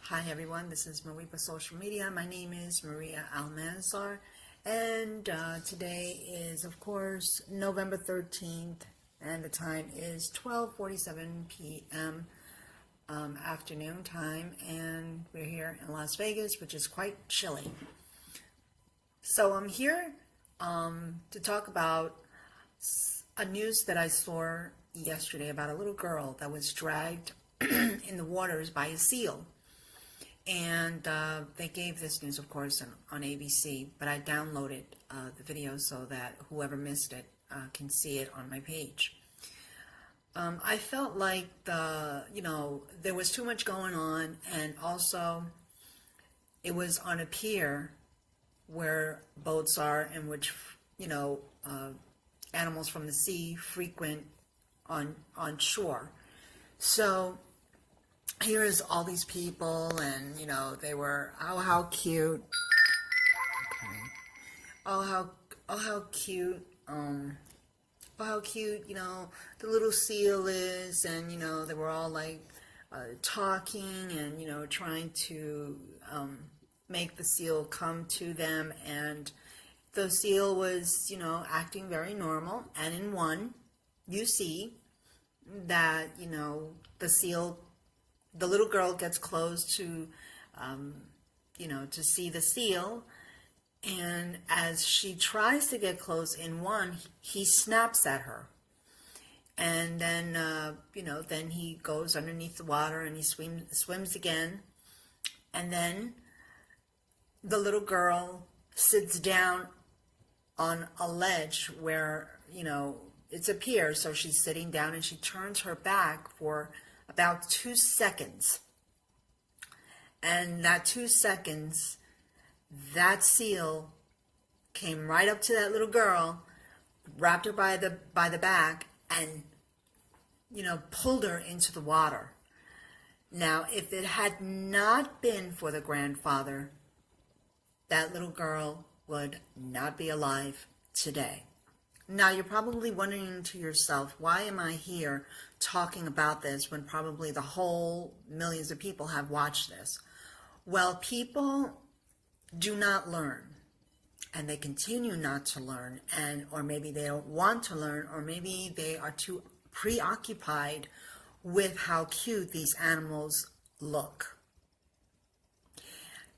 Hi everyone, this is Maripa Social Media. My name is Maria Almanzar, and today is, of course, November 13th, and the time is 12:47 p.m. Afternoon time, and we're here in Las Vegas, which is quite chilly. So I'm here to talk about a news that I saw yesterday about a little girl that was dragged in the waters by a seal. And they gave this news, of course, on ABC, but I downloaded the video so that whoever missed it can see it on my page. I felt like there was too much going on, and also it was on a pier where boats are, in which animals from the sea frequent on shore. So here's all these people, and they were, oh, how cute. Okay. How cute. How cute, the little seal is, and they were all like talking and trying to make the seal come to them, and the seal was acting very normal. And in one, you see that the little girl gets close to to see the seal, and as she tries to get close in one, he snaps at her, and then then he goes underneath the water and he swims again, and then the little girl sits down on a ledge where it's a pier, so she's sitting down, and she turns her back for about 2 seconds. And that 2 seconds, that seal came right up to that little girl, wrapped her by the back, and pulled her into the water. Now, if it had not been for the grandfather, that little girl would not be alive today. Now, you're probably wondering to yourself, why am I here talking about this when probably the whole millions of people have watched this? Well, people do not learn, and they continue not to learn, or maybe they don't want to learn, or maybe they are too preoccupied with how cute these animals look.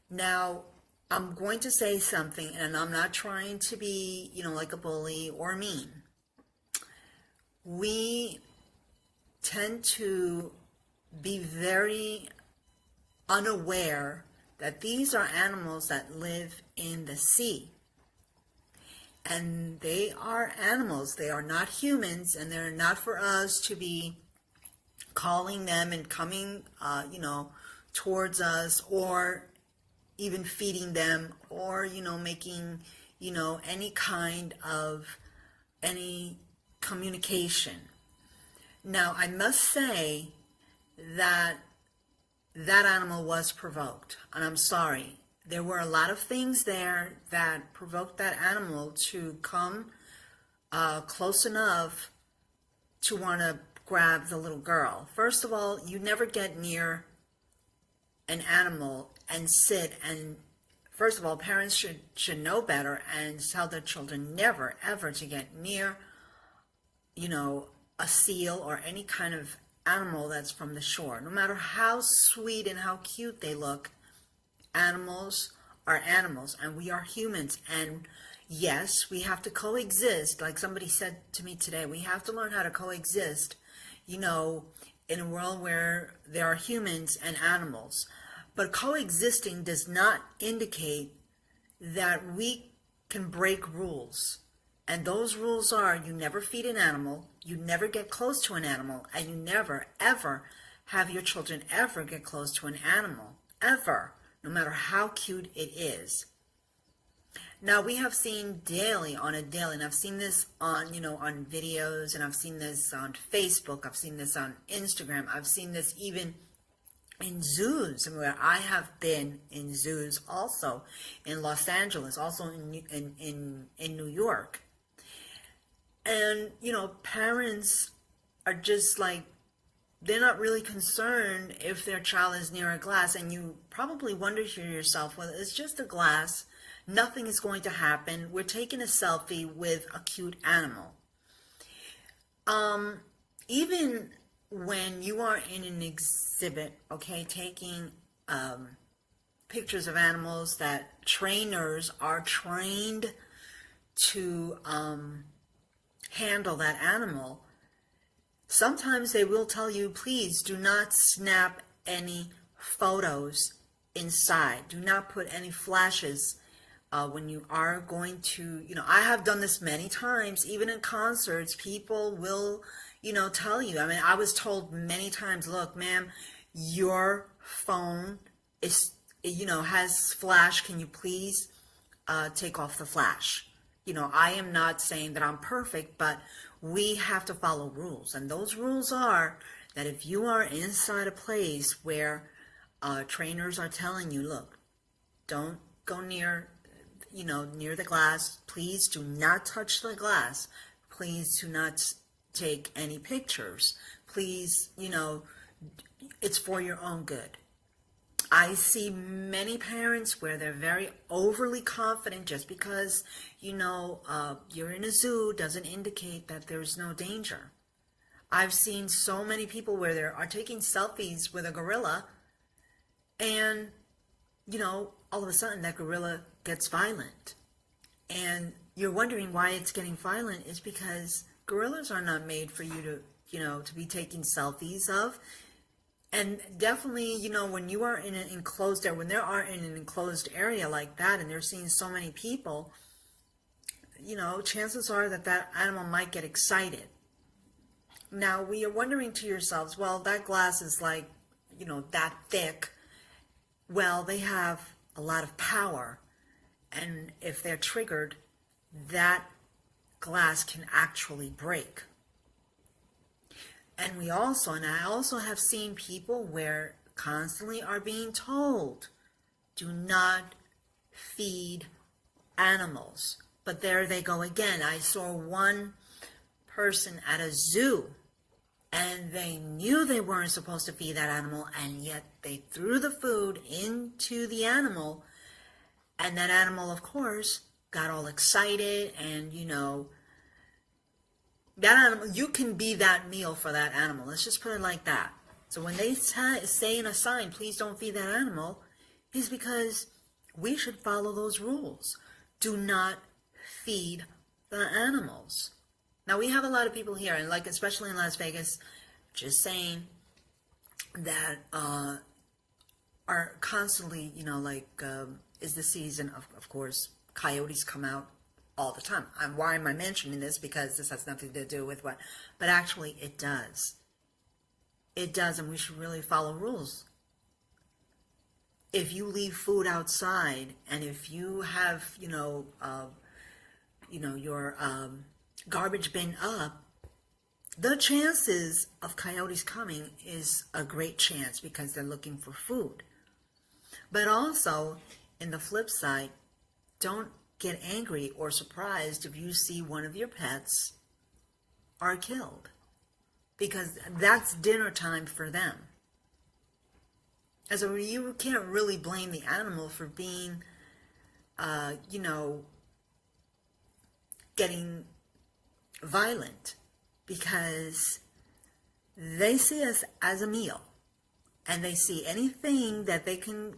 Now, I'm going to say something, and I'm not trying to be, like a bully or mean. We tend to be very unaware that these are animals that live in the sea. And they are animals. They are not humans, and they're not for us to be calling them and coming, towards us, or even feeding them, or making any kind of any communication. Now, I must say that animal was provoked, and I'm sorry. There were a lot of things there that provoked that animal to come close enough to want to grab the little girl. First of all, you never get near an animal and sit, and first of all, parents should know better and tell their children never ever to get near a seal or any kind of animal that's from the shore. No matter how sweet and how cute they look, animals are animals, and we are humans. And yes, we have to coexist. Like somebody said to me today, we have to learn how to coexist in a world where there are humans and animals. But coexisting does not indicate that we can break rules. And those rules are, you never feed an animal, you never get close to an animal, and you never, ever have your children ever get close to an animal. Ever. No matter how cute it is. Now, we have seen on a daily, and I've seen this on videos, and I've seen this on Facebook, I've seen this on Instagram, I've seen this even in zoos, where I have been in zoos also, in Los Angeles, also in New York. And, parents are just like they're not really concerned if their child is near a glass, and you probably wonder to yourself, well, it's just a glass, nothing is going to happen, we're taking a selfie with a cute animal. Even when you are in an exhibit, okay, taking pictures of animals that trainers are trained to handle that animal, sometimes they will tell you, please do not snap any photos inside. Do not put any flashes when you are going to, I have done this many times, even in concerts, people will, tell you. I mean, I was told many times, look, ma'am, your phone is, has flash. Can you please take off the flash? I am not saying that I'm perfect, but we have to follow rules. And those rules are that if you are inside a place where trainers are telling you, look, don't go near, near the glass. Please do not touch the glass. Please do not take any pictures. Please, it's for your own good. I see many parents where they're very overly confident just because, you're in a zoo doesn't indicate that there's no danger. I've seen so many people where they are taking selfies with a gorilla and, all of a sudden that gorilla gets violent. And you're wondering why it's getting violent is because gorillas are not made for you to, to be taking selfies of. And definitely, when you are in an enclosed area, when they are in an enclosed area like that and they're seeing so many people, chances are that that animal might get excited. Now, we are wondering to yourselves, well, that glass is like, that thick. Well, they have a lot of power. And if they're triggered, that glass can actually break. And I also have seen people where constantly are being told, do not feed animals. But there they go again. I saw one person at a zoo and they knew they weren't supposed to feed that animal, and yet they threw the food into the animal, and that animal, of course, got all excited, and that animal, you can be that meal for that animal. Let's just put it like that. So when they say in a sign, please don't feed that animal, is because we should follow those rules. Do not feed the animals. Now, we have a lot of people here, and especially in Las Vegas, just saying that are constantly, is the season of course, coyotes come out all the time. Why am I mentioning this? Because this has nothing to do with but actually it does. It does, and we should really follow rules. If you leave food outside, and if you have, your garbage bin up, the chances of coyotes coming is a great chance because they're looking for food. But also, in the flip side, don't get angry or surprised if you see one of your pets are killed, because that's dinner time for them. And so you can't really blame the animal for being, getting violent, because they see us as a meal, and they see anything that they can,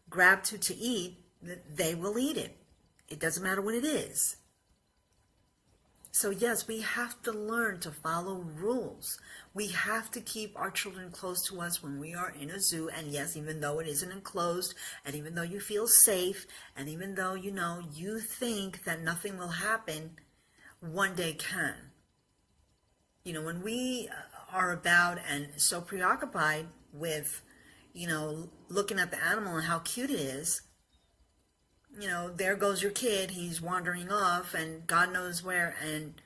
grab to eat, they will eat it. It doesn't matter what it is. So yes, we have to learn to follow rules. We have to keep our children close to us when we are in a zoo. And yes, even though it isn't enclosed, and even though you feel safe, and even though, you think that nothing will happen, one day can. When we are about and so preoccupied with, looking at the animal and how cute it is, there goes your kid, he's wandering off and God knows where. And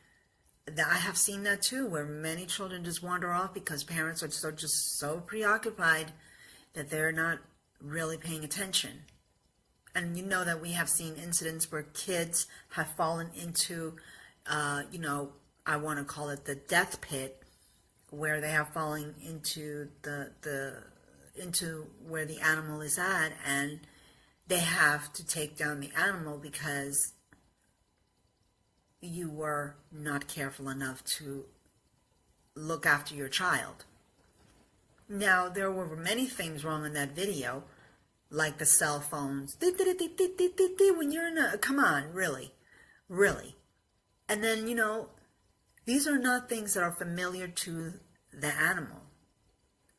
I have seen that too, where many children just wander off because parents are just so preoccupied that they're not really paying attention. And that we have seen incidents where kids have fallen into, I want to call it the death pit where they have fallen into into where the animal is at, and they have to take down the animal because you were not careful enough to look after your child. Now, there were many things wrong in that video, like the cell phones. When you're in a, come on, really, really. And then, these are not things that are familiar to the animal.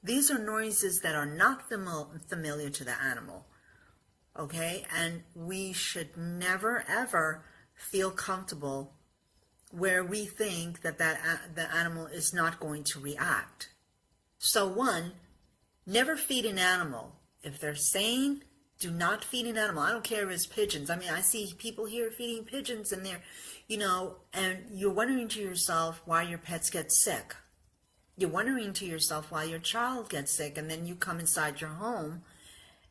These are noises that are not familiar to the animal. Okay? And we should never, ever feel comfortable where we think that the animal is not going to react. So one, never feed an animal. If they're saying do not feed an animal, I don't care if it's pigeons. I mean, I see people here feeding pigeons and they're, and you're wondering to yourself why your pets get sick. You're wondering to yourself why your child gets sick, and then you come inside your home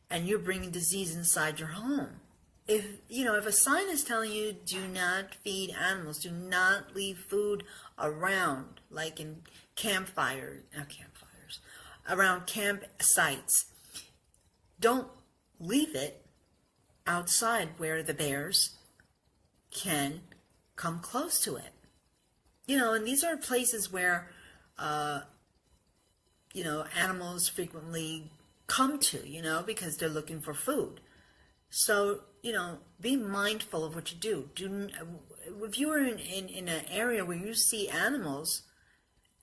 and you're bringing disease inside your home. If a sign is telling you do not feed animals, do not leave food around, like in around campsites, don't leave it outside where the bears can come close to it. And these are places where, animals frequently come to, because they're looking for food. So, be mindful of what you do. If you are in an area where you see animals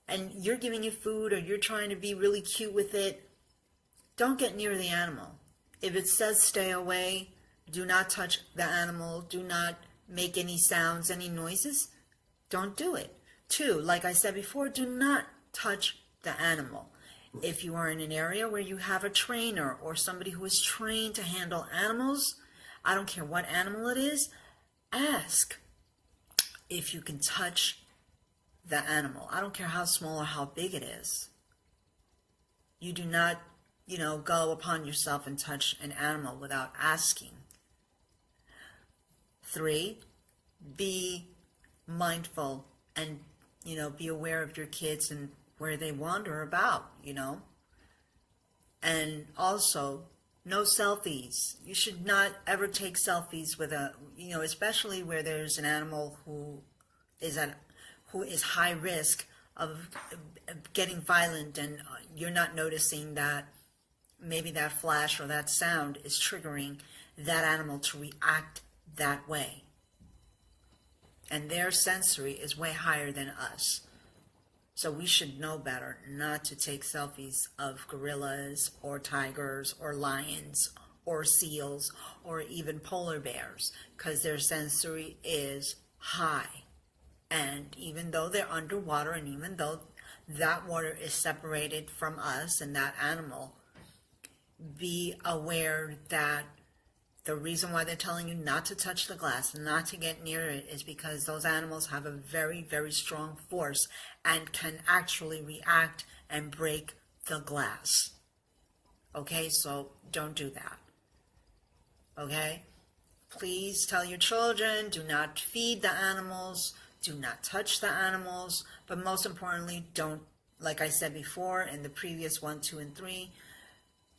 and you're giving it food or you're trying to be really cute with it, don't get near the animal. If it says stay away, do not touch the animal, do not make any sounds, any noises, don't do it. 2, like I said before, do not touch the animal. If you are in an area where you have a trainer or somebody who is trained to handle animals, I don't care what animal it is, ask if you can touch the animal. I don't care how small or how big it is. You do not, go upon yourself and touch an animal without asking. 3, be mindful and, be aware of your kids and where they wander about, And also, no selfies. You should not ever take selfies with especially where there's an animal who is high risk of getting violent, and you're not noticing that maybe that flash or that sound is triggering that animal to react that way. And their sensory is way higher than us. So we should know better not to take selfies of gorillas or tigers or lions or seals or even polar bears, because their sensory is high. And even though they're underwater, and even though that water is separated from us and that animal, be aware that the reason why they're telling you not to touch the glass, not to get near it, is because those animals have a very, very strong force and can actually react and break the glass. Okay, so don't do that. Okay? Please tell your children, do not feed the animals, do not touch the animals, but most importantly, don't, like I said before in the previous 1, 2, and 3,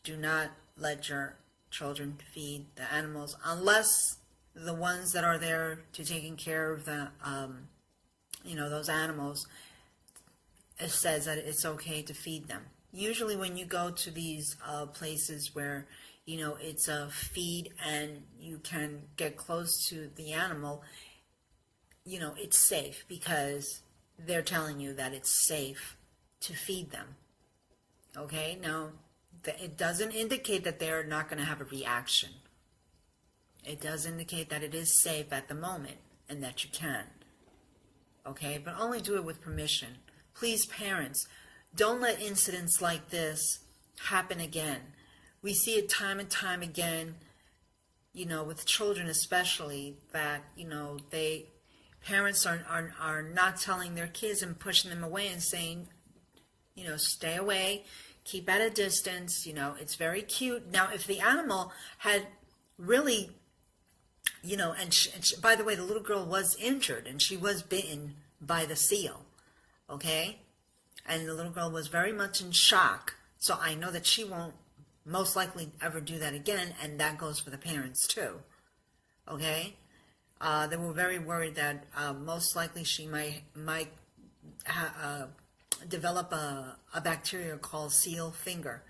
do not let your children feed the animals unless the ones that are there to taking care of the, those animals, it says that it's okay to feed them. Usually when you go to these places where, it's a feed and you can get close to the animal, it's safe because they're telling you that it's safe to feed them. Okay, now it doesn't indicate that they're not going to have a reaction. It does indicate that it is safe at the moment and that you can. Okay, but only do it with permission. Please, parents, don't let incidents like this happen again. We see it time and time again, with children especially, that, parents are not telling their kids and pushing them away and saying, stay away, keep at a distance, it's very cute. Now, if the animal had really, by the way, the little girl was injured and she was bitten by the seal, okay? and the little girl was very much in shock. So I know that she won't most likely ever do that again, and that goes for the parents too. Okay? They were very worried that most likely she might develop a bacteria called seal finger.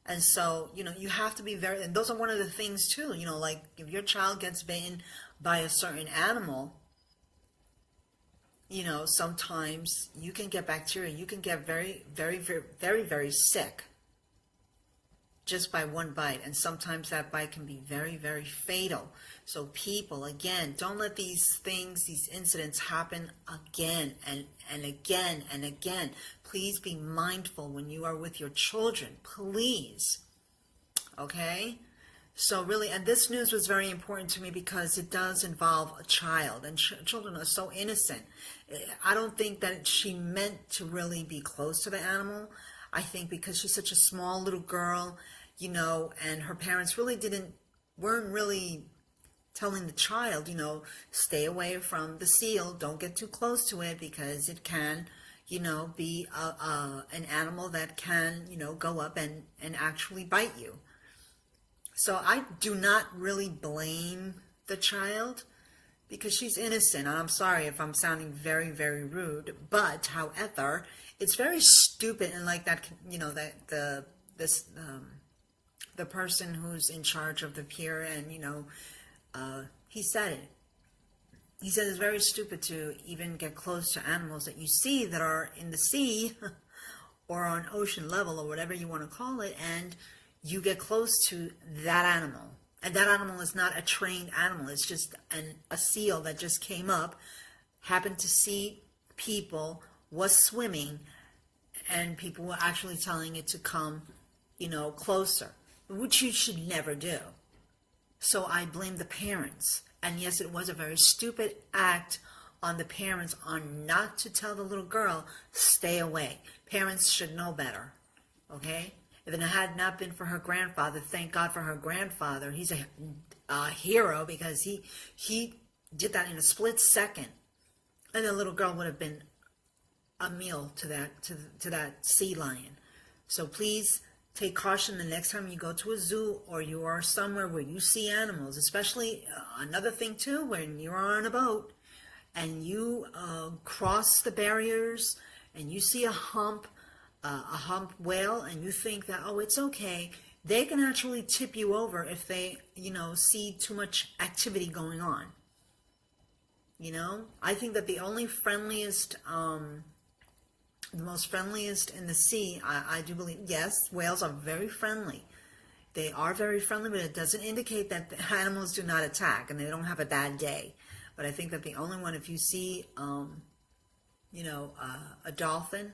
And so, you have to be very, and those are one of the things too, like if your child gets bitten by a certain animal, sometimes you can get bacteria. You can get very, very, very, very, very sick just by one bite. And sometimes that bite can be very, very fatal. So people, again, don't let these things, these incidents happen again and again and again. Please be mindful when you are with your children. Please. Okay? So really, and this news was very important to me because it does involve a child, and children are so innocent. I don't think that she meant to really be close to the animal. I think because she's such a small little girl, and her parents really weren't really telling the child, stay away from the seal, don't get too close to it because it can, be an animal that can, go up and actually bite you. So I do not really blame the child because she's innocent. And I'm sorry if I'm sounding very, very rude, but however, it's very stupid. And like that, that the person who's in charge of the pier, and he said it. He said it's very stupid to even get close to animals that you see that are in the sea or on ocean level or whatever you want to call it, and you get close to that animal. And that animal is not a trained animal. It's just a seal that just came up, happened to see people, was swimming, and people were actually telling it to come, closer, which you should never do. So I blame the parents. And yes, it was a very stupid act on the parents on not to tell the little girl, stay away. Parents should know better, okay? If it had not been for her grandfather, thank God for her grandfather. He's a hero because he did that in a split second. And the little girl would have been a meal to that sea lion. So please take caution the next time you go to a zoo or you are somewhere where you see animals, especially another thing too, when you're on a boat and you cross the barriers and you see a hump whale and you think that, oh, it's okay. They can actually tip you over if they, see too much activity going on. I think that the only friendliest, the most friendliest in the sea, I do believe, yes, whales are very friendly. They are very friendly, but it doesn't indicate that the animals do not attack and they don't have a bad day. But I think that the only one, if you see, a dolphin,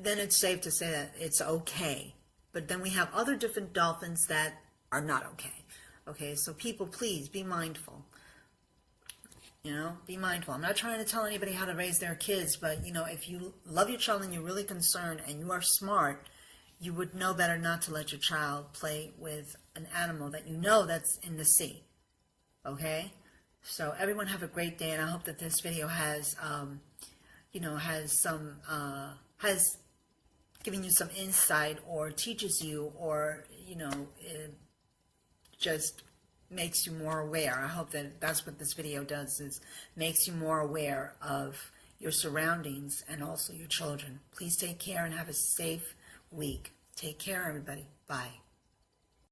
then it's safe to say that it's okay. But then we have other different dolphins that are not okay. Okay, so people, please be mindful. Be mindful. I'm not trying to tell anybody how to raise their kids, but, if you love your child and you're really concerned and you are smart, you would know better not to let your child play with an animal that that's in the sea. Okay? So everyone have a great day, and I hope that this video has, has given you some insight or teaches you or, it just makes you more aware. I hope that that's what this video does, is makes you more aware of your surroundings and also your children. Please take care and have a safe week. Take care, everybody. Bye.